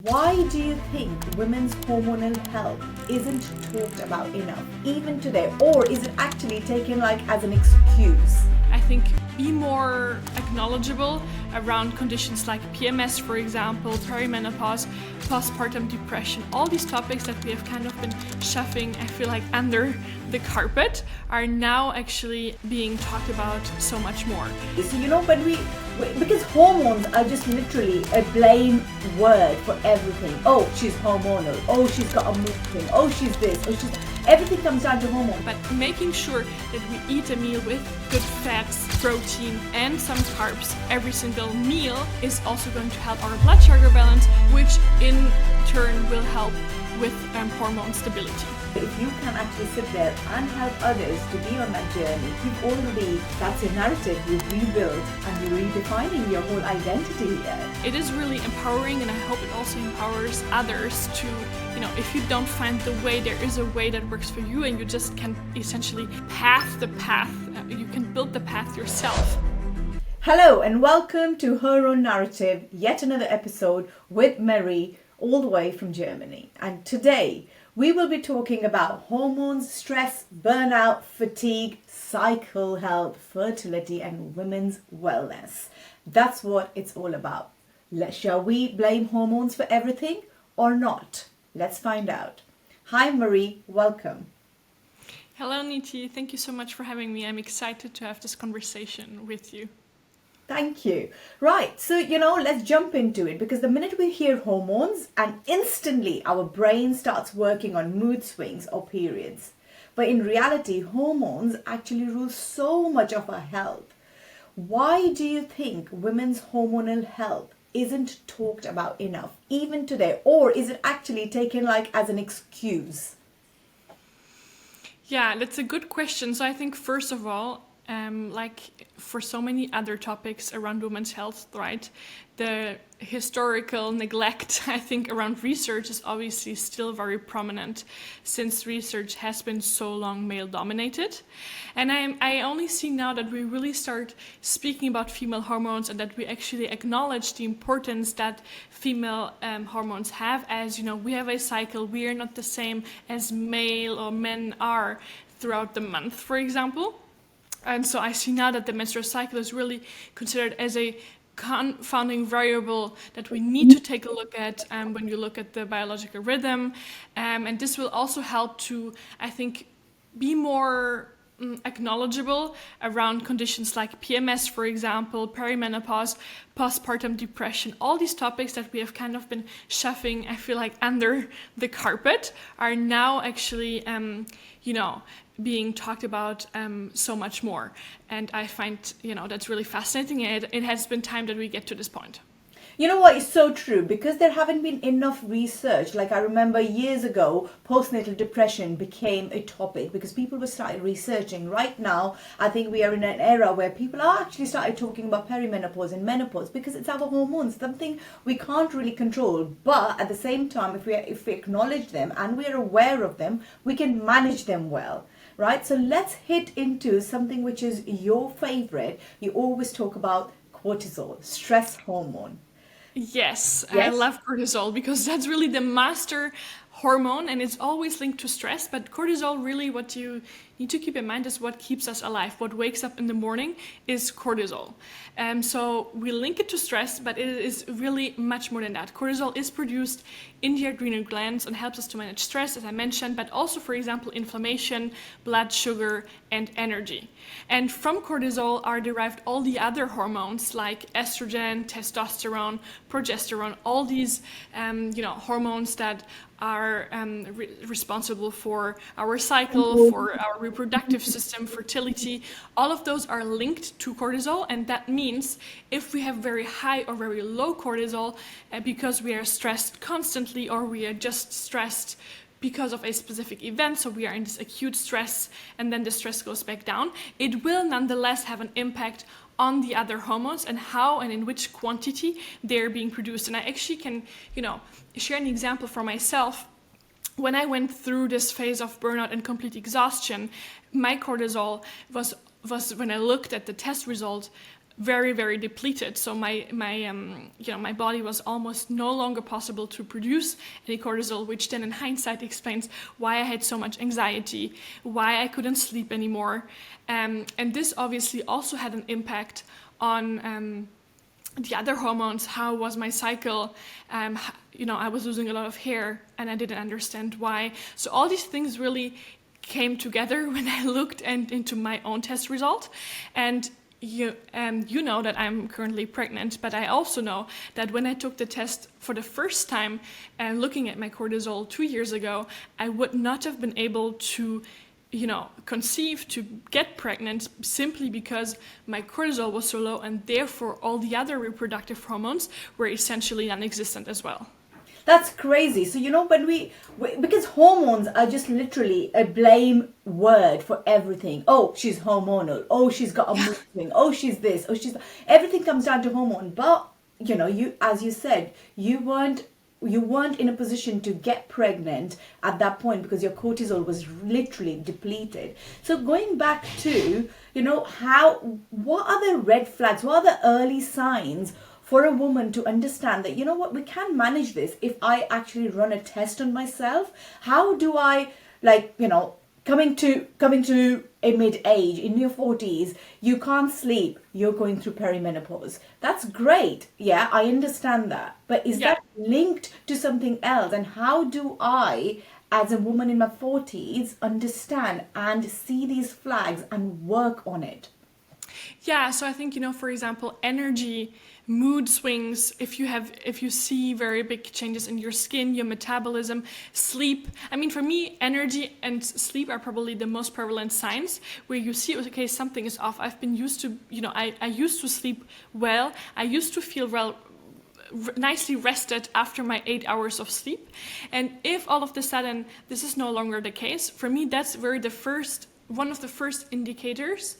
Why do you think women's hormonal health isn't talked about enough, even today? Or is it actually taken as an excuse? I think be more acknowledgeable around conditions like PMS, for example, perimenopause, postpartum depression. All these topics that we have kind of been shoving, I feel like, under the carpet are now actually being talked about so much more. So, because hormones are just literally a blame word for everything. Oh, she's hormonal. Oh, she's got a mood thing. Oh, she's this. Oh, everything comes down to hormones. But making sure that we eat a meal with good fats, protein, and some carbs every single meal is also going to help our blood sugar balance, which in turn will help with hormone stability. If you can actually sit there and help others to be on that journey, that's a narrative you've rebuilt and you're redefining your whole identity here. It is really empowering, and I hope it also empowers others to, if you don't find the way, there is a way that works for you, and you just can essentially path the path. You can build the path yourself. Hello and welcome to Her Own Narrative, yet another episode with Marie, all the way from Germany. And today, we will be talking about hormones, stress, burnout, fatigue, cycle health, fertility, and women's wellness. That's what it's all about. Shall we blame hormones for everything or not? Let's find out. Hi Marie, welcome. Hello Niti, thank you so much for having me. I'm excited to have this conversation with you. Thank you. Right, so let's jump into it, because the minute we hear hormones and instantly our brain starts working on mood swings or periods. But in reality, hormones actually rule so much of our health. Why do you think women's hormonal health isn't talked about enough, even today? Or is it actually taken as an excuse? Yeah, that's a good question. So I think first of all, for so many other topics around women's health, right? The historical neglect, I think, around research is obviously still very prominent, since research has been so long male-dominated. And I only see now that we really start speaking about female hormones, and that we actually acknowledge the importance that female hormones have. As we have a cycle, we are not the same as male or men are throughout the month, for example. And so I see now that the menstrual cycle is really considered as a confounding variable that we need to take a look at when you look at the biological rhythm. And this will also help to, I think, be more acknowledgeable around conditions like PMS, for example, perimenopause, postpartum depression. All these topics that we have kind of been shoving, I feel like, under the carpet are now actually, being talked about so much more. And I find, that's really fascinating. It has been time that we get to this point. You know what, it's so true, because there haven't been enough research. I remember years ago, postnatal depression became a topic because people were started researching. Right now, I think we are in an era where people are actually started talking about perimenopause and menopause, because it's our hormones, something we can't really control. But at the same time, if we acknowledge them and we are aware of them, we can manage them well. Right? So let's hit into something which is your favorite. You always talk about cortisol, stress hormone. Yes, I love cortisol, because that's really the master hormone, and it's always linked to stress. But cortisol, really, what you need to keep in mind is what keeps us alive. What wakes up in the morning is cortisol. So we link it to stress, but it is really much more than that. Cortisol is produced in the adrenal glands and helps us to manage stress, as I mentioned, but also, for example, inflammation, blood sugar, and energy. And from cortisol are derived all the other hormones like estrogen, testosterone, progesterone, all these hormones that are responsible for our cycle, for our reproductive system, fertility. All of those are linked to cortisol, and that means if we have very high or very low cortisol because we are stressed constantly, or we are just stressed because of a specific event, so we are in this acute stress and then the stress goes back down, it will nonetheless have an impact on the other hormones and how and in which quantity they're being produced. And I actually can, share an example for myself. When I went through this phase of burnout and complete exhaustion, my cortisol was when I looked at the test result, very, very depleted. So my body was almost no longer possible to produce any cortisol, which then in hindsight explains why I had so much anxiety, why I couldn't sleep anymore. And this obviously also had an impact on the other hormones. How was my cycle? I was losing a lot of hair and I didn't understand why. So all these things really came together when I looked into my own test result. And you know that I'm currently pregnant, but I also know that when I took the test for the first time and looking at my cortisol 2 years ago, I would not have been able to conceive, to get pregnant, simply because my cortisol was so low, and therefore all the other reproductive hormones were essentially non-existent as well. That's crazy. So, because hormones are just literally a blame word for everything. Oh, she's hormonal. Oh, she's got a mood swing. Oh, she's this. Oh, everything comes down to hormone. But, as you said, you weren't in a position to get pregnant at that point because your cortisol was literally depleted. So going back to, what are the red flags? What are the early signs for a woman to understand that, we can manage this if I actually run a test on myself? How do I, coming to a mid-age, in your 40s, you can't sleep, you're going through perimenopause. That's great. Yeah, I understand that. But is that linked to something else? And how do I, as a woman in my 40s, understand and see these flags and work on it? Yeah, so I think, for example, energy, mood swings, if you see very big changes in your skin, your metabolism, sleep. I mean, for me, energy and sleep are probably the most prevalent signs where you see, okay, something is off. I've been used to, I used to sleep well. I used to feel nicely rested after my 8 hours of sleep. And if all of a sudden this is no longer the case, for me, that's one of the first indicators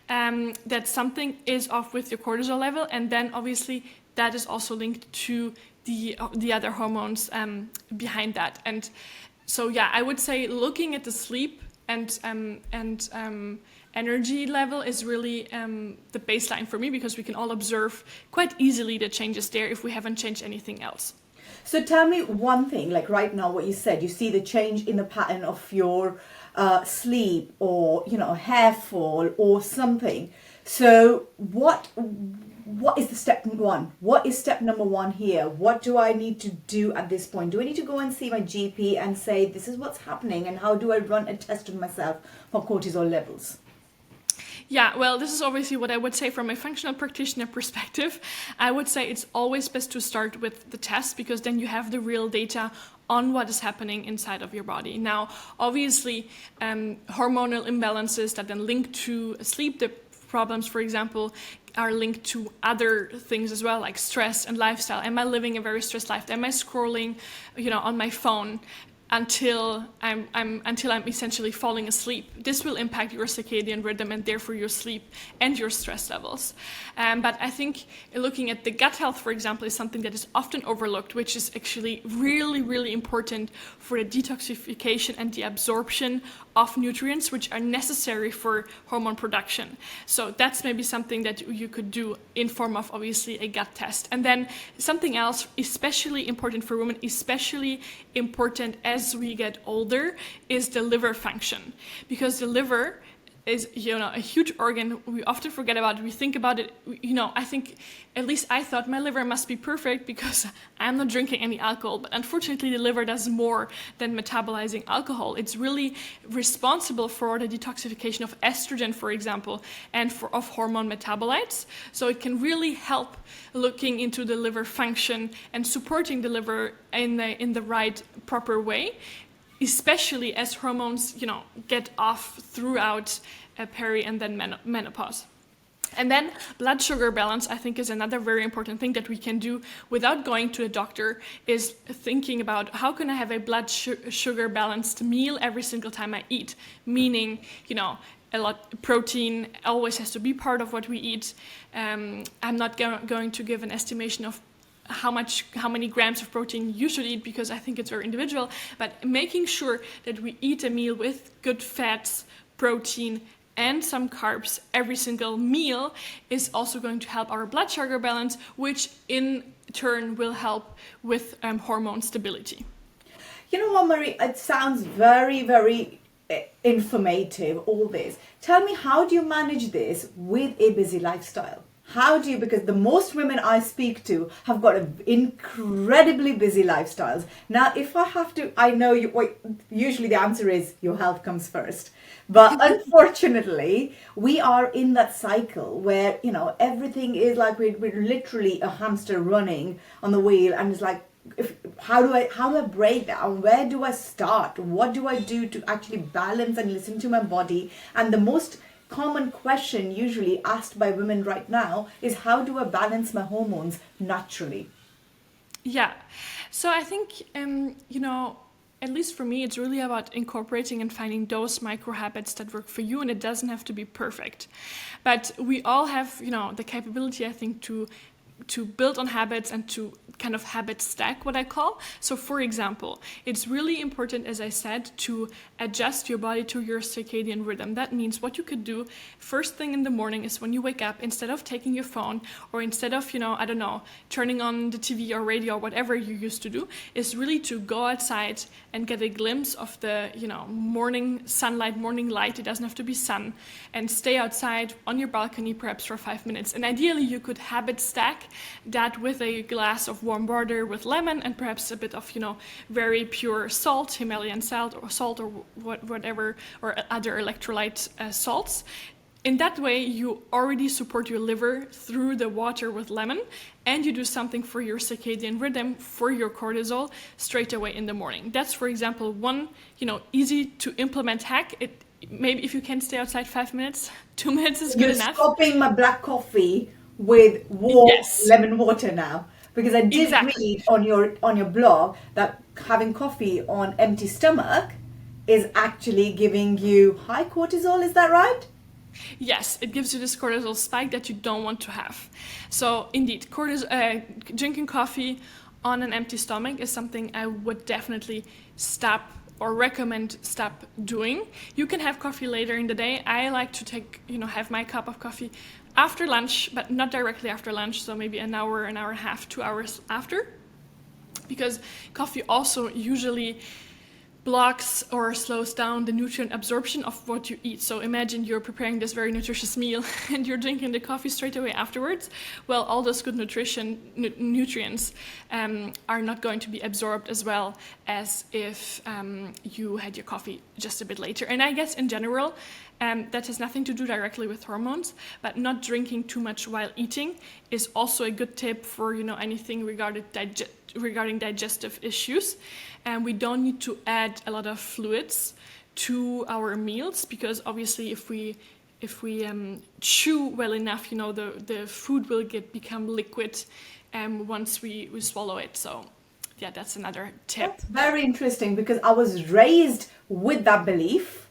that something is off with your cortisol level, and then obviously that is also linked to the other hormones behind that. And so I would say looking at the sleep and energy level is really the baseline for me, because we can all observe quite easily the changes there if we haven't changed anything else. So tell me one thing, like right now what you said, you see the change in the pattern of your sleep or hair fall or something. So what is the step one? What is step number one here? What do I need to do at this point? Do I need to go and see my GP and say this is what's happening, and how do I run a test on myself for cortisol levels? Yeah, well, this is obviously what I would say from a functional practitioner perspective. I would say it's always best to start with the test, because then you have the real data on what is happening inside of your body. Now, obviously, hormonal imbalances that then link to sleep problems, for example, are linked to other things as well, like stress and lifestyle. Am I living a very stressed life? Am I scrolling, on my phone until I'm essentially falling asleep? This will impact your circadian rhythm and therefore your sleep and your stress levels. But I think looking at the gut health, for example, is something that is often overlooked, which is actually really, really important for the detoxification and the absorption of nutrients which are necessary for hormone production. So that's maybe something that you could do in form of obviously a gut test. And then something else especially important for women, especially important as we get older, is the liver function. Because the liver is, a huge organ we often forget about. We think about it, I think, at least I thought my liver must be perfect because I'm not drinking any alcohol. But unfortunately, the liver does more than metabolizing alcohol. It's really responsible for the detoxification of estrogen, for example, and of hormone metabolites. So it can really help looking into the liver function and supporting the liver in the right, proper way, especially as hormones, get off throughout peri and then menopause. And then blood sugar balance, I think, is another very important thing that we can do without going to a doctor, is thinking about how can I have a blood sugar balanced meal every single time I eat, meaning, a lot protein always has to be part of what we eat. I'm not going to give an estimation of how many grams of protein you should eat, because I think it's very individual, but making sure that we eat a meal with good fats, protein, and some carbs every single meal is also going to help our blood sugar balance, which in turn will help with hormone stability. You know what, Marie? It sounds very, very informative, all this. Tell me, how do you manage this with a busy lifestyle? How do you, because the most women I speak to have got incredibly busy lifestyles. Now, if I have to, I know usually the answer is your health comes first. But unfortunately, we are in that cycle where, everything is like we're literally a hamster running on the wheel, and it's like, how do I break down? Where do I start? What do I do to actually balance and listen to my body? And the most common question usually asked by women right now is, how do I balance my hormones naturally? Yeah. So I think, at least for me, it's really about incorporating and finding those micro habits that work for you, and it doesn't have to be perfect. But we all have, the capability, I think, to build on habits and to kind of habit stack, what I call. So for example, it's really important, as I said, to adjust your body to your circadian rhythm. That means what you could do first thing in the morning is when you wake up, instead of taking your phone or instead of, turning on the TV or radio or whatever you used to do, is really to go outside and get a glimpse of the, morning sunlight, morning light. It doesn't have to be sun, and stay outside on your balcony perhaps for 5 minutes. And ideally you could habit stack that with a glass of warm water with lemon and perhaps a bit of, very pure salt, Himalayan salt or whatever, or other electrolyte salts. In that way, you already support your liver through the water with lemon, and you do something for your circadian rhythm, for your cortisol, straight away in the morning. That's, for example, one, easy to implement hack. Maybe if you can stay outside 5 minutes, 2 minutes is good enough. You're stopping my black coffee with warm lemon water now, because I did read on your blog that having coffee on empty stomach is actually giving you high cortisol. Is that right? Yes, it gives you this cortisol spike that you don't want to have. So indeed, drinking coffee on an empty stomach is something I would definitely stop or recommend stop doing. You can have coffee later in the day. I like to have my cup of coffee after lunch, but not directly after lunch. So maybe an hour and a half, 2 hours after, because coffee also usually blocks or slows down the nutrient absorption of what you eat. So imagine you're preparing this very nutritious meal and you're drinking the coffee straight away afterwards. Well, all those good nutrients are not going to be absorbed as well as if you had your coffee just a bit later. And I guess in general, that has nothing to do directly with hormones, but not drinking too much while eating is also a good tip for anything regarding digestive issues. And we don't need to add a lot of fluids to our meals, because obviously if we chew well enough, the food will become liquid once we swallow it. So yeah, that's another tip. That's very interesting, because I was raised with that belief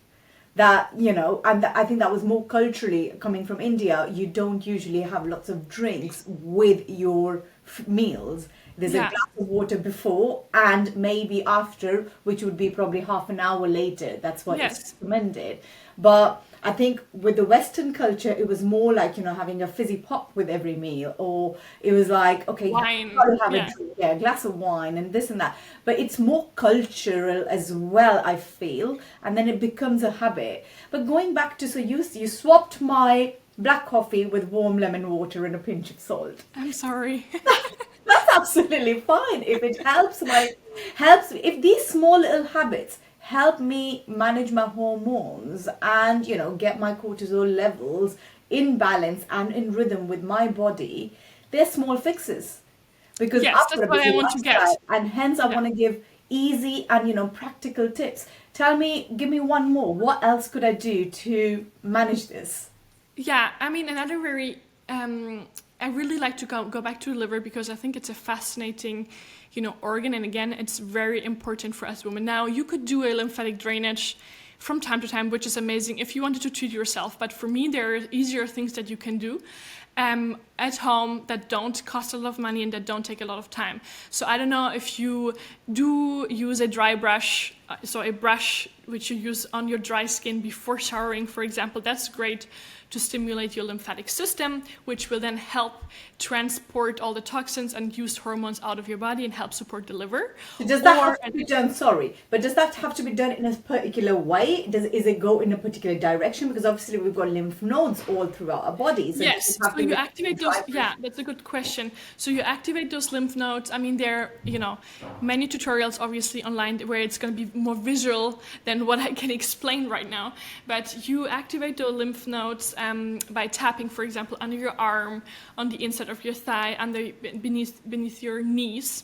that, and I think that was more culturally coming from India. You don't usually have lots of drinks with your meals. There's a glass of water before and maybe after, which would be probably half an hour later. That's what is recommended. But I think with the Western culture, it was more like, having a fizzy pop with every meal, or it was like, okay, wine. Have a drink, a glass of wine and this and that. But it's more cultural as well, I feel, and then it becomes a habit. But going back to, so you swapped my black coffee with warm lemon water and a pinch of salt. I'm sorry. That's absolutely fine. If it if these small little habits help me manage my hormones and, get my cortisol levels in balance and in rhythm with my body, they're small fixes. Because that's what I want to get. And hence I want to give easy and, practical tips. Give me one more. What else could I do to manage this? Yeah, I mean, another very I really like to go back to the liver, because I think it's a fascinating, organ. And again, it's very important for us women. Now, you could do a lymphatic drainage from time to time, which is amazing if you wanted to treat yourself. But for me, there are easier things that you can do. at home that don't cost a lot of money and that don't take a lot of time. So I don't know if you do use a dry brush, so a brush which you use on your dry skin before showering, for example. That's great to stimulate your lymphatic system, which will then help transport all the toxins and used hormones out of your body and help support the liver. So does that have to be done, sorry, but does that have to be done in a particular way? Is it go in a particular direction? Because obviously we've got lymph nodes all throughout our bodies. So yes, so you activate those, yeah, that's a good question. So you activate those lymph nodes. I mean, there are, you know, many tutorials obviously online where it's going to be more visual than what I can explain right now. But you activate the lymph nodes by tapping, for example, under your arm, on the inside of your thigh, beneath your knees,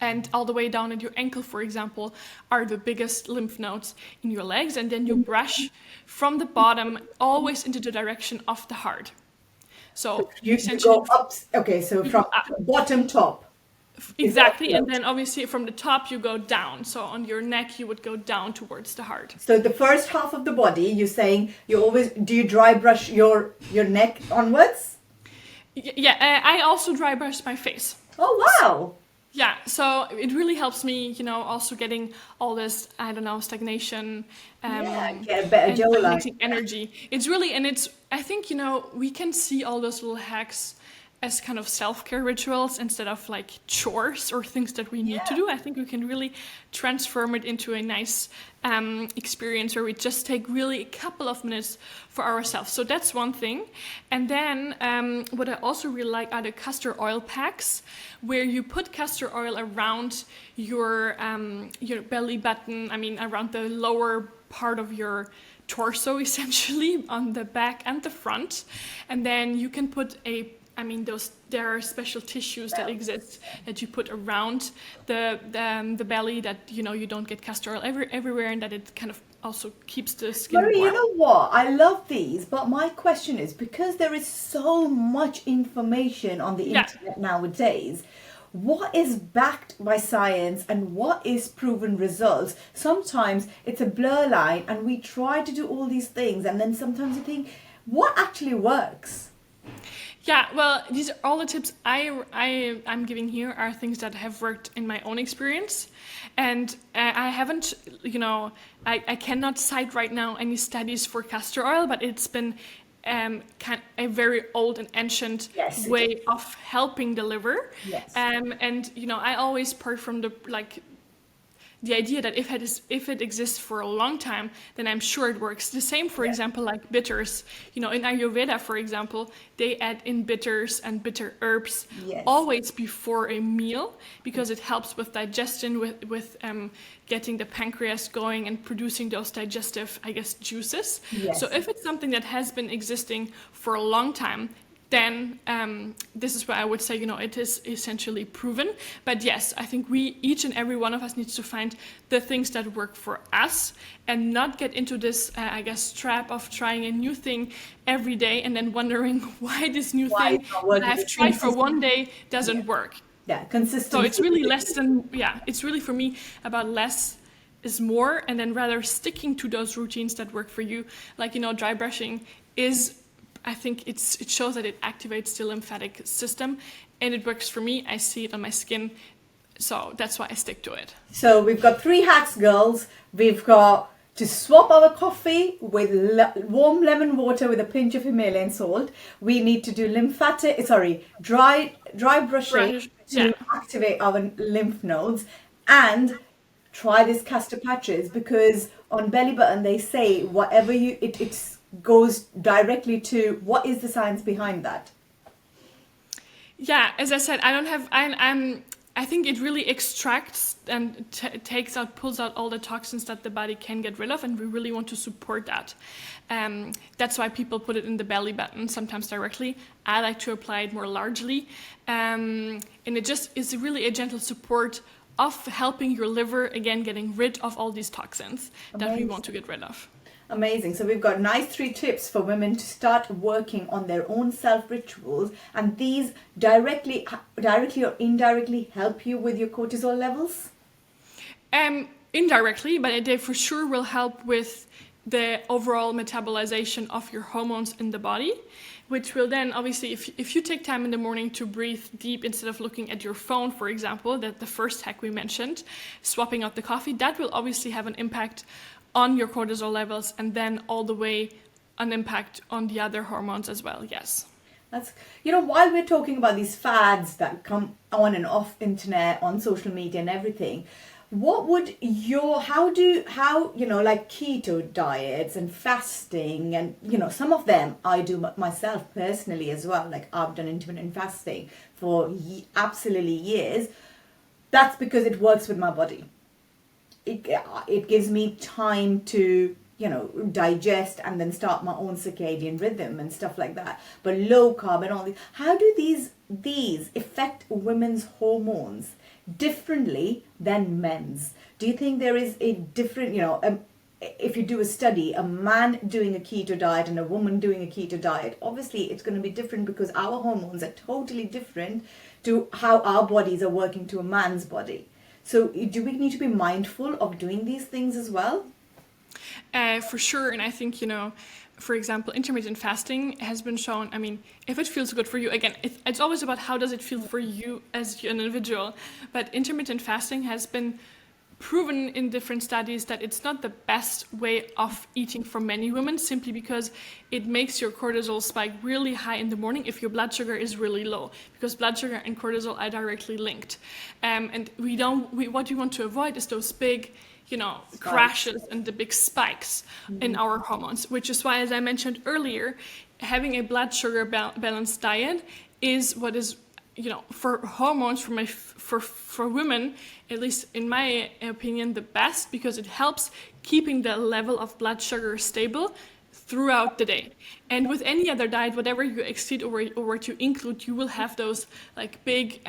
and all the way down at your ankle, for example, are the biggest lymph nodes in your legs. And then you brush from the bottom always into the direction of the heart. So you go up. Okay, so from bottom top. Exactly, and then obviously from the top you go down. So on your neck you would go down towards the heart. So the first half of the body, you're saying do you dry brush your neck onwards? Yeah, I also dry brush my face. Oh wow! Yeah, so it really helps me, you know, also getting all this, I don't know, stagnation, get a better jawline, energy. It's really, and it's, I think, you know, we can see all those little hacks as kind of self-care rituals instead of like chores or things that we need to do. I think we can really transform it into a nice experience where we just take really a couple of minutes for ourselves. So that's one thing. And then what I also really like are the castor oil packs, where you put castor oil around your belly button, I mean around the lower part of your torso, essentially, on the back and the front. And then you can put there are special tissues that exist that you put around the belly that, you know, you don't get castor oil everywhere, and that it kind of also keeps the skin warm. You know what? I love these, but my question is, because there is so much information on the internet nowadays, what is backed by science and what is proven results? Sometimes it's a blur line and we try to do all these things, and then sometimes you think, what actually works? Yeah, well, these are all the tips I'm giving here are things that have worked in my own experience. And I haven't, you know, I cannot cite right now any studies for castor oil, but it's been a very old and ancient way of helping the liver. Yes. And, you know, I always part from the idea that if it exists for a long time, then I'm sure it works. The same, for example, like bitters. You know, in Ayurveda, for example, they add in bitters and bitter herbs always before a meal, because it helps with digestion, with getting the pancreas going and producing those digestive, I guess, juices. Yes. So if it's something that has been existing for a long time, then this is where I would say, you know, it is essentially proven. But yes, I think each and every one of us needs to find the things that work for us and not get into this, I guess, trap of trying a new thing every day and then wondering why this new thing that I've tried for one day doesn't work. Yeah, consistency. So it's really it's really for me about less is more, and then rather sticking to those routines that work for you. Like, you know, dry brushing is, I think it shows that it activates the lymphatic system, and it works for me. I see it on my skin, so that's why I stick to it. So we've got 3 hacks, girls. We've got to swap our coffee with warm lemon water with a pinch of Himalayan salt. We need to do dry brushing to activate our lymph nodes, and try this castor patches, because on belly button they say whatever it's goes directly to what is the science behind that. Yeah, as I said, I think it really extracts and pulls out all the toxins that the body can get rid of, and we really want to support that. That's why people put it in the belly button, sometimes directly. I like to apply it more largely, and it just is really a gentle support of helping your liver, again, getting rid of all these toxins that we want to get rid of. Amazing. So we've got nice 3 tips for women to start working on their own self rituals, and these directly or indirectly help you with your cortisol levels? Indirectly, but they for sure will help with the overall metabolization of your hormones in the body, which will then obviously, if you take time in the morning to breathe deep instead of looking at your phone, for example, that the first hack we mentioned, swapping out the coffee, that will obviously have an impact on your cortisol levels, and then all the way an impact on the other hormones as well. Yes. That's, while we're talking about these fads that come on and off internet, on social media and everything, what would like keto diets and fasting, and some of them I do myself personally as well, like I've done intermittent fasting for absolutely years. That's because it works with my body. It gives me time to digest and then start my own circadian rhythm and stuff like that. But low carb and all these, how do these affect women's hormones differently than men's? Do you think there is a different, if you do a study, a man doing a keto diet and a woman doing a keto diet, obviously it's going to be different because our hormones are totally different to how our bodies are working to a man's body. So do we need to be mindful of doing these things as well? For sure. And I think, for example, intermittent fasting has been shown. I mean, if it feels good for you, again, it's always about how does it feel for you as an individual. But intermittent fasting has been proven in different studies that it's not the best way of eating for many women, simply because it makes your cortisol spike really high in the morning if your blood sugar is really low, because blood sugar and cortisol are directly linked. And what we want to avoid is those big crashes and the big spikes in our hormones, which is why, as I mentioned earlier, having a blood sugar balanced diet is what is, for hormones, for women, at least in my opinion, the best, because it helps keeping the level of blood sugar stable throughout the day. And with any other diet, whatever you exceed or what you include, you will have those like big,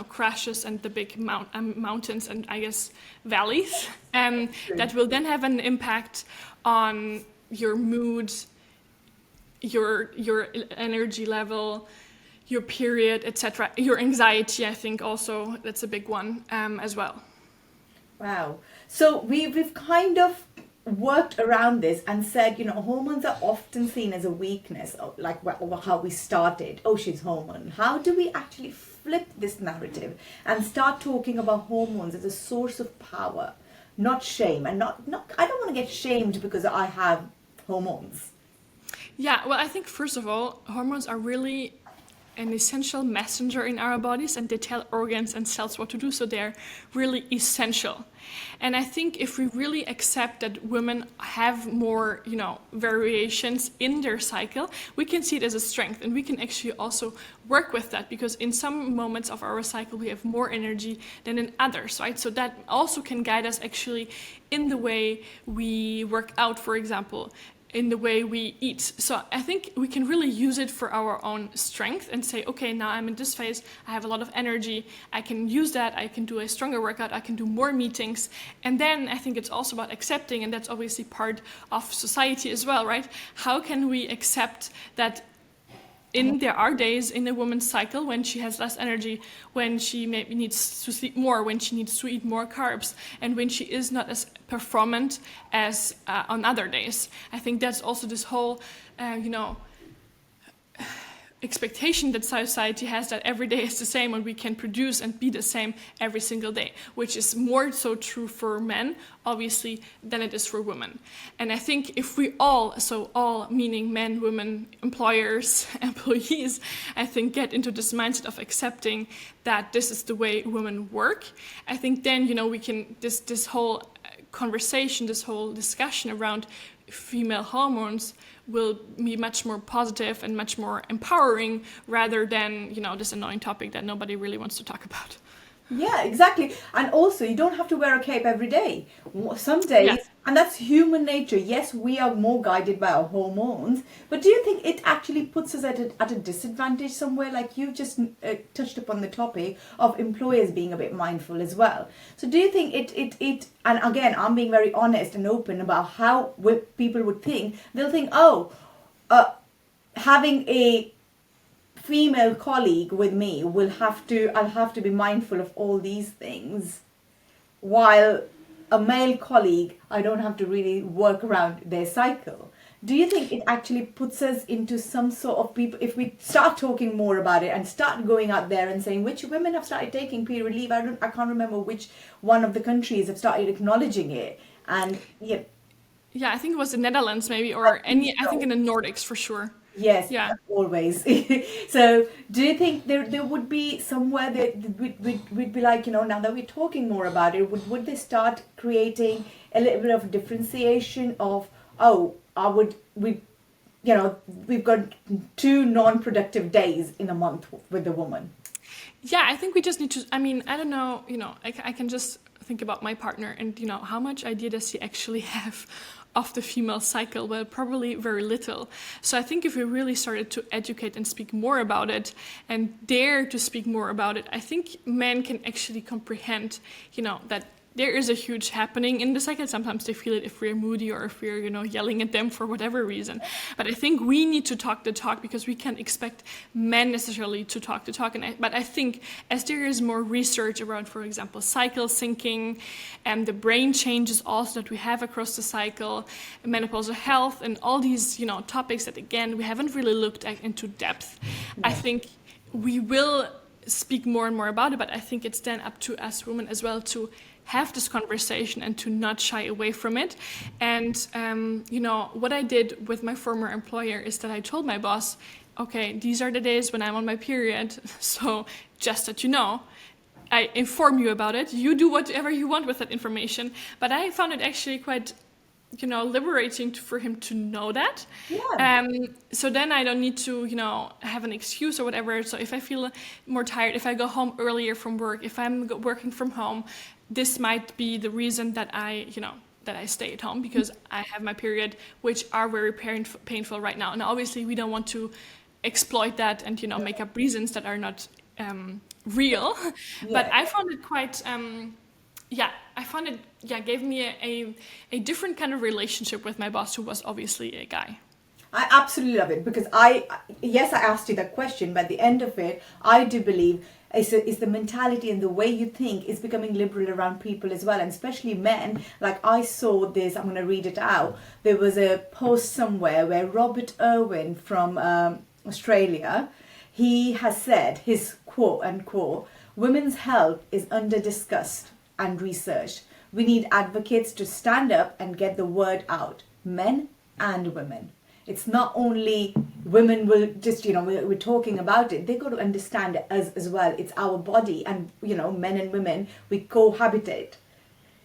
crashes and the big mountains and I guess valleys, that will then have an impact on your mood, your energy level, your period, etc. Your anxiety, I think also that's a big one as well. Wow. So we've kind of worked around this and said, hormones are often seen as a weakness, like how we started. Oh, she's hormone. How do we actually flip this narrative and start talking about hormones as a source of power, not shame, and not I don't want to get shamed because I have hormones. Yeah, well, I think first of all, hormones are really an essential messenger in our bodies, and they tell organs and cells what to do, so they're really essential. And I think if we really accept that women have more, variations in their cycle, we can see it as a strength, and we can actually also work with that, because in some moments of our cycle we have more energy than in others, right? So that also can guide us actually in the way we work out, for example, in the way we eat. So I think we can really use it for our own strength and say, okay, now I'm in this phase, I have a lot of energy, I can use that, I can do a stronger workout, I can do more meetings. And then I think it's also about accepting, and that's obviously part of society as well, right? How can we accept that there are days in a woman's cycle when she has less energy, when she maybe needs to sleep more, when she needs to eat more carbs, and when she is not as performant as on other days. I think that's also this whole, expectation that society has that every day is the same and we can produce and be the same every single day, which is more so true for men, obviously, than it is for women. And I think if we all meaning men, women, employers, employees, I think get into this mindset of accepting that this is the way women work, I think then, we can, this whole conversation, this whole discussion around female hormones will be much more positive and much more empowering, rather than, this annoying topic that nobody really wants to talk about. Yeah, exactly. And also, you don't have to wear a cape every day. Some days, yes. And that's human nature. Yes, we are more guided by our hormones, but do you think it actually puts us at a disadvantage somewhere? Like you just touched upon the topic of employers being a bit mindful as well. So do you think it and again, I'm being very honest and open about how people would think. They'll think, having a female colleague with me I'll have to be mindful of all these things, while a male colleague, I don't have to really work around their cycle. Do you think it actually puts us into some sort of people, if we start talking more about it and start going out there and saying which women have started taking period leave? I can't remember which one of the countries have started acknowledging it. And yeah. Yeah, I think it was the Netherlands maybe, or I think in the Nordics for sure. Yes, Yeah. always. So do you think there would be somewhere that we'd be like, now that we're talking more about it, would they start creating a little bit of differentiation of, we've got 2 non-productive days in a month with the woman? Yeah, I think we just need to, I mean, I don't know, I can just think about my partner and, how much idea does he actually have of the female cycle? Well, probably very little. So I think if we really started to educate and speak more about it and dare to speak more about it, I think men can actually comprehend, that there is a huge happening in the cycle. Sometimes they feel it if we're moody or if we're, yelling at them for whatever reason. But I think we need to talk the talk because we can't expect men necessarily to talk the talk. But I think as there is more research around, for example, cycle syncing and the brain changes also that we have across the cycle, menopausal health and all these, topics that, again, we haven't really looked at into depth. I think we will speak more and more about it, but I think it's then up to us women as well to have this conversation and to not shy away from it. And, what I did with my former employer is that I told my boss, okay, these are the days when I'm on my period. So just that you know, I inform you about it. You do whatever you want with that information. But I found it actually quite, liberating for him to know that. Yeah. So then I don't need to, have an excuse or whatever. So if I feel more tired, if I go home earlier from work, if I'm working from home, this might be the reason that I stay at home because I have my period, which are very painful right now. And obviously we don't want to exploit that and, make up reasons that are not real. Yeah. But I found it quite, gave me a different kind of relationship with my boss, who was obviously a guy. I absolutely love it because I asked you that question, but at the end of it, I do believe is the mentality and the way you think is becoming liberal around people as well, and especially men. Like I saw this, I'm going to read it out. There was a post somewhere where Robert Irwin from Australia, he has said, his quote unquote, women's health is under discussed and researched. We need advocates to stand up and get the word out, men and women. It's not only women will just, we're talking about it. They've got to understand it as well. It's our body and, men and women, we cohabitate.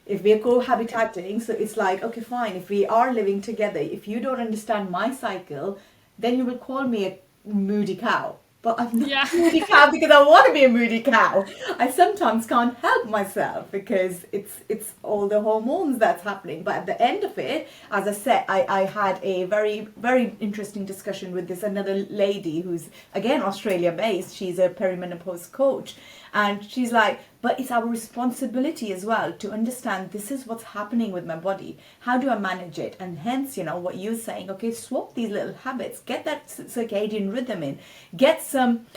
If we're cohabitating, so it's like, okay, fine. If we are living together, if you don't understand my cycle, then you will call me a moody cow. But I'm not a moody cow because I want to be a moody cow. I sometimes can't help myself because it's all the hormones that's happening. But at the end of it, as I said, I had a very, very interesting discussion with this another lady who's, again, Australia based. She's a perimenopause coach. And she's like, but it's our responsibility as well to understand this is what's happening with my body. How do I manage it? And hence, what you're saying, okay, swap these little habits, get that circadian rhythm in, get some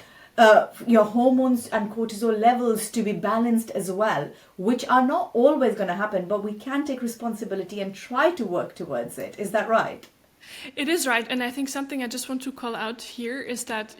your hormones and cortisol levels to be balanced as well, which are not always going to happen, but we can take responsibility and try to work towards it. Is that right? It is right. And I think something I just want to call out here is that,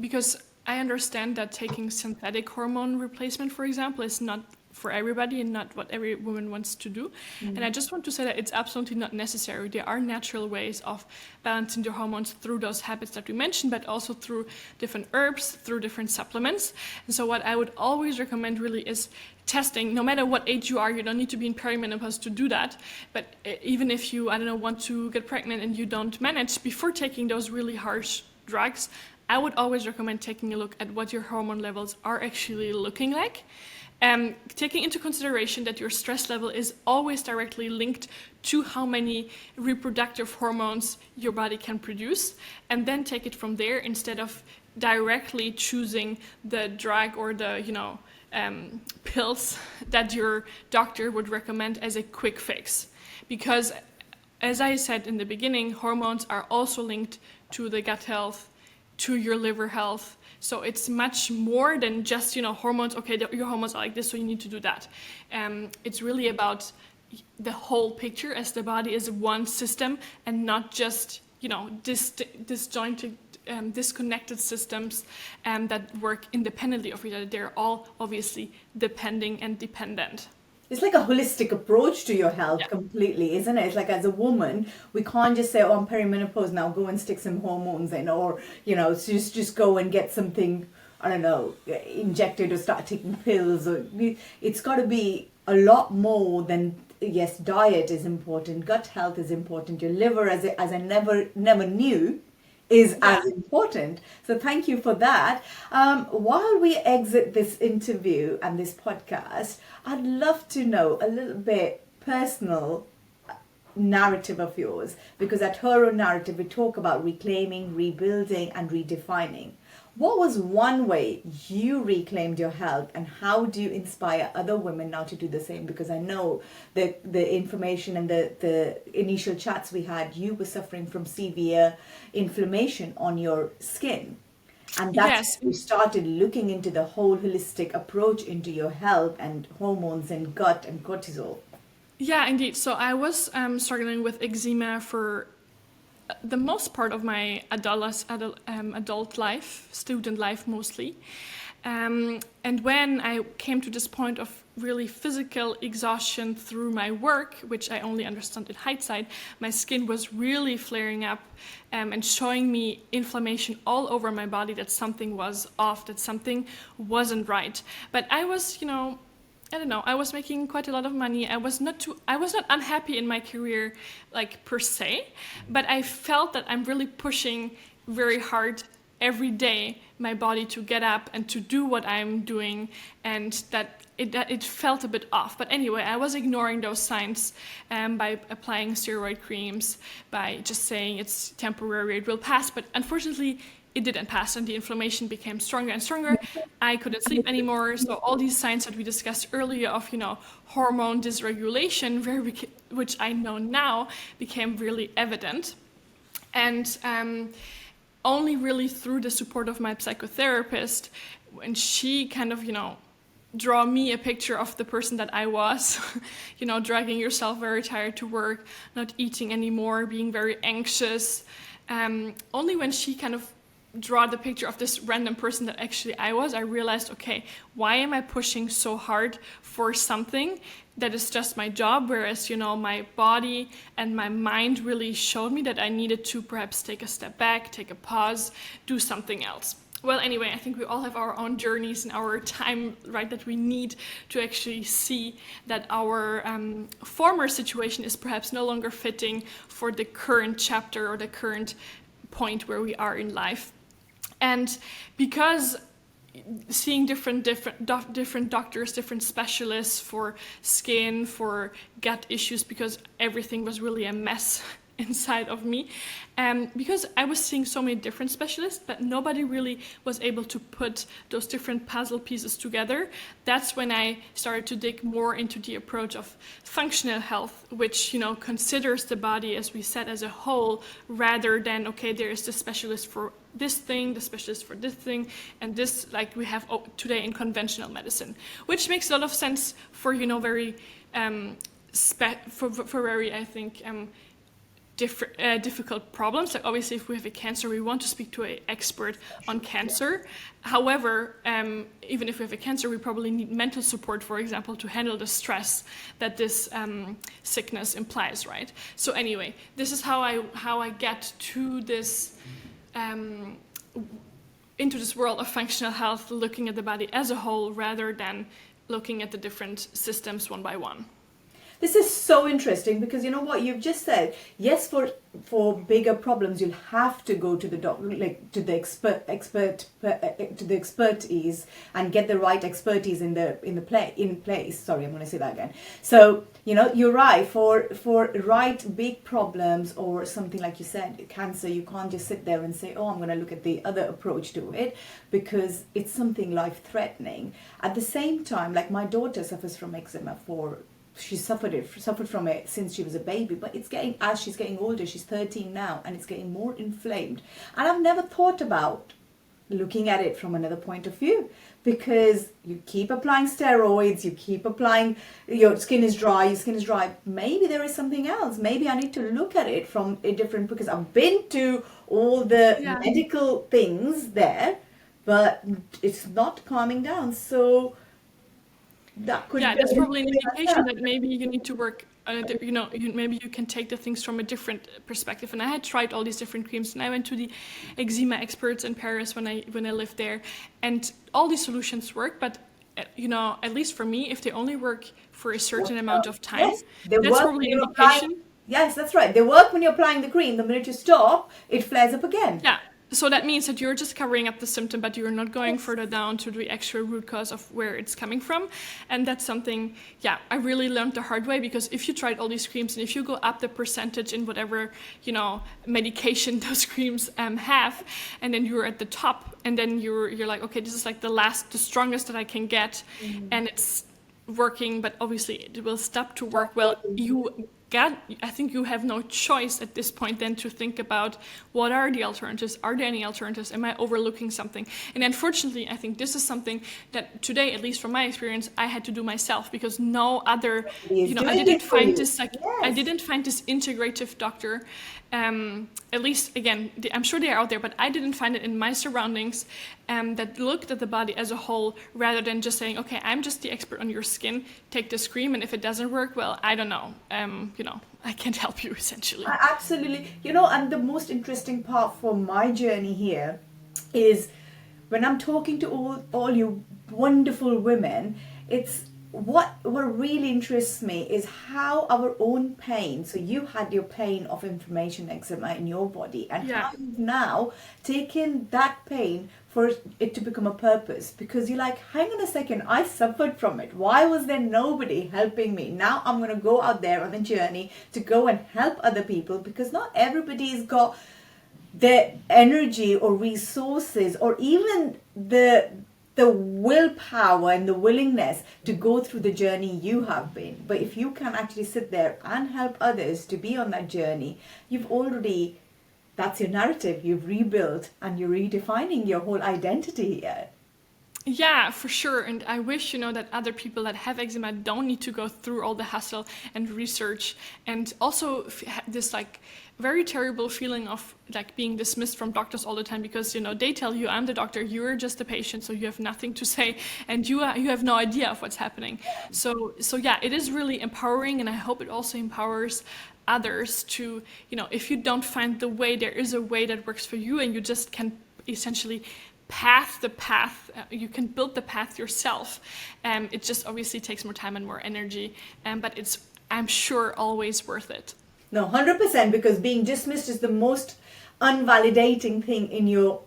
because I understand that taking synthetic hormone replacement, for example, is not for everybody and not what every woman wants to do. Mm-hmm. And I just want to say that it's absolutely not necessary. There are natural ways of balancing the hormones through those habits that we mentioned, but also through different herbs, through different supplements. And so what I would always recommend really is testing. No matter what age you are, you don't need to be in perimenopause to do that. But even if you, want to get pregnant and you don't manage, before taking those really harsh drugs, I would always recommend taking a look at what your hormone levels are actually looking like. Taking into consideration that your stress level is always directly linked to how many reproductive hormones your body can produce, and then take it from there instead of directly choosing the drug or the pills that your doctor would recommend as a quick fix. Because as I said in the beginning, hormones are also linked to the gut health, to your liver health. So it's much more than just, hormones. Okay, your hormones are like this, so you need to do that. It's really about the whole picture, as the body is one system and not just, disjointed, disconnected systems that work independently of each other. They're all obviously depending and dependent. It's like a holistic approach to your health completely, isn't it? It's like, as a woman, we can't just say, oh, I'm perimenopause now, go and stick some hormones in, or, just go and get something, I don't know, injected or start taking pills. Or it's got to be a lot more than, yes, diet is important, gut health is important, your liver, as I never knew, is as important. So thank you for that. While we exit this interview and this podcast, I'd love to know a little bit personal narrative of yours, because at Her Narrative we talk about reclaiming, rebuilding and redefining. What was one way you reclaimed your health, and how do you inspire other women now to do the same? Because I know that the information and the initial chats we had, you were suffering from severe inflammation on your skin. And that's when you started looking into the whole holistic approach into your health and hormones and gut and cortisol. Yeah, indeed. So I was struggling with eczema for the most part of my adult life, student life mostly. And when I came to this point of really physical exhaustion through my work, which I only understand in hindsight, my skin was really flaring up and showing me inflammation all over my body, that something was off, that something wasn't right. But I was, I don't know, I was making quite a lot of money. I was not unhappy in my career, like, per se, but I felt that I'm really pushing very hard every day my body to get up and to do what I'm doing, and that it felt a bit off. But anyway, I was ignoring those signs by applying steroid creams, by just saying it's temporary, it will pass. But unfortunately, it didn't pass, and the inflammation became stronger and stronger. I couldn't sleep anymore. So all these signs that we discussed earlier of, hormone dysregulation, which I know now, became really evident. And only really through the support of my psychotherapist, when she kind of, draw me a picture of the person that I was, dragging yourself very tired to work, not eating anymore, being very anxious. Only when she kind of draw the picture of this random person that actually I was, I realized, okay, why am I pushing so hard for something that is just my job, whereas, my body and my mind really showed me that I needed to perhaps take a step back, take a pause, do something else. Well, anyway, I think we all have our own journeys and our time, right, that we need to actually see that our former situation is perhaps no longer fitting for the current chapter or the current point where we are in life. And because seeing different doctors, different specialists for skin, for gut issues, because everything was really a mess inside of me, because I was seeing so many different specialists, but nobody really was able to put those different puzzle pieces together. That's when I started to dig more into the approach of functional health, which considers the body, as we said, as a whole, rather than, okay, there is the specialist for this thing, the specialist for this thing, and this, like we have today in conventional medicine, which makes a lot of sense for very for very, I think, difficult problems. Like, obviously, if we have a cancer, we want to speak to an expert on cancer. However, even if we have a cancer, we probably need mental support, for example, to handle the stress that this sickness implies, right? So anyway, this is how I get to this into this world of functional health, looking at the body as a whole rather than looking at the different systems one by one. This is so interesting, because you know what you've just said. Yes, for bigger problems, you'll have to go to the doctor, like to the expertise, and get the right expertise in place. Sorry, I'm going to say that again. So you're right. For right big problems or something like you said, cancer, you can't just sit there and say, oh, I'm going to look at the other approach to it, because it's something life threatening. At the same time, like my daughter suffers from eczema she suffered from it since she was a baby, but as she's getting older, she's 13 now, and it's getting more inflamed. And I've never thought about looking at it from another point of view, because you keep applying steroids, you keep applying, your skin is dry, maybe there is something else. Maybe I need to look at it from a different, because I've been to all the medical things there, but it's not calming down. So that could that's probably an indication that maybe you need to work. Maybe you can take the things from a different perspective. And I had tried all these different creams, and I went to the eczema experts in Paris when I lived there, and all these solutions work. But at least for me, if they only work for a certain amount of time, that's probably an indication. Yes, that's right. They work when you're applying the cream. The minute you stop, it flares up again. Yeah. So that means that you're just covering up the symptom, but you're not going further down to the actual root cause of where it's coming from. And that's something, I really learned the hard way, because if you tried all these creams and if you go up the percentage in whatever, medication those creams have, and then you're at the top, and then you're like, okay, this is like the strongest that I can get, and it's working, but obviously it will stop to work. Well, I think you have no choice at this point then to think about what are the alternatives? Are there any alternatives? Am I overlooking something? And unfortunately, I think this is something that today, at least from my experience, I had to do myself, because no other, I didn't find this I didn't find this integrative doctor. At least, again, I'm sure they are out there, but I didn't find it in my surroundings that looked at the body as a whole, rather than just saying, okay, I'm just the expert on your skin, take this cream, and if it doesn't work, well, I don't know. I can't help you, essentially. Absolutely. And the most interesting part for my journey here is when I'm talking to all you wonderful women, it's what really interests me is how our own pain, so you had your pain of inflammation, eczema in your body, and how you've now taken that pain for it to become a purpose, because you're like, hang on a second, I suffered from it. Why was there nobody helping me? Now I'm going to go out there on a journey to go and help other people, because not everybody's got the energy or resources or even the willpower and the willingness to go through the journey you have been. But if you can actually sit there and help others to be on that journey, that's your narrative. You've rebuilt and you're redefining your whole identity here. Yeah, for sure. And I wish, that other people that have eczema don't need to go through all the hassle and research, and also this very terrible feeling of being dismissed from doctors all the time, because they tell you, I'm the doctor, you're just a patient, so you have nothing to say, and you have no idea of what's happening. So it is really empowering, and I hope it also empowers others to, if you don't find the way, there is a way that works for you, and you just can essentially you can build the path yourself. It just obviously takes more time and more energy, but it's, I'm sure, always worth it. No, 100%, because being dismissed is the most invalidating thing in your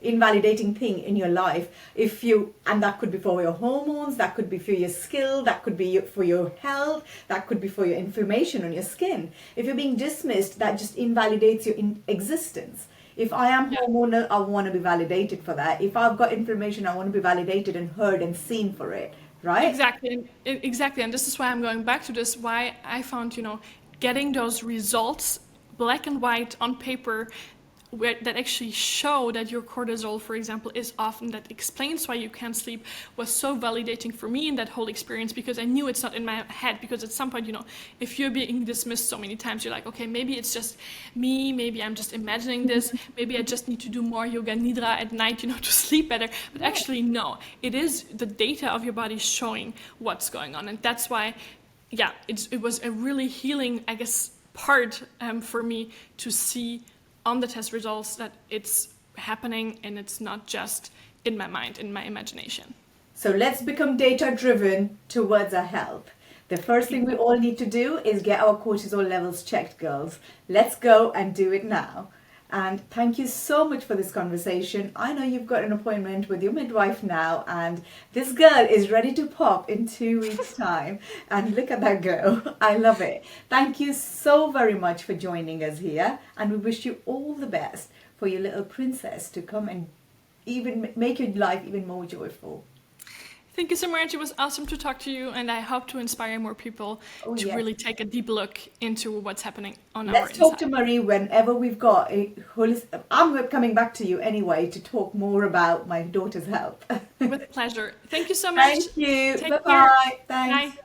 life. And that could be for your hormones, that could be for your skill, that could be for your health, that could be for your inflammation on your skin. If you're being dismissed, that just invalidates your existence. If I am hormonal, I want to be validated for that. If I've got inflammation, I want to be validated and heard and seen for it, right? Exactly. And this is why I'm going back to this, why I found, getting those results, black and white on paper, that actually show that your cortisol, for example, is off, and that explains why you can't sleep, was so validating for me in that whole experience, because I knew it's not in my head. Because at some point, if you're being dismissed so many times, you're like, okay, maybe it's just me, maybe I'm just imagining this, maybe I just need to do more yoga nidra at night, to sleep better. But actually, no, it is the data of your body showing what's going on. And that's why, it was a really healing, I guess, part for me to see on the test results that it's happening, and it's not just in my mind, in my imagination. So let's become data-driven towards our health. The first thing we all need to do is get our cortisol levels checked, girls. Let's go and do it now. And thank you so much for this conversation. I know you've got an appointment with your midwife now, and this girl is ready to pop in 2 weeks' time. And look at that go. I love it. Thank you so very much for joining us here. And we wish you all the best for your little princess to come and even make your life even more joyful. Thank you so much. It was awesome to talk to you, and I hope to inspire more people to yes. really take a deep look into what's happening on our Let's talk inside. to Marie whenever we've got a holistic. I'm coming back to you anyway to talk more about my daughter's health. With pleasure. Thank you so much. Thank you. Take Bye care. bye. Thanks. Bye.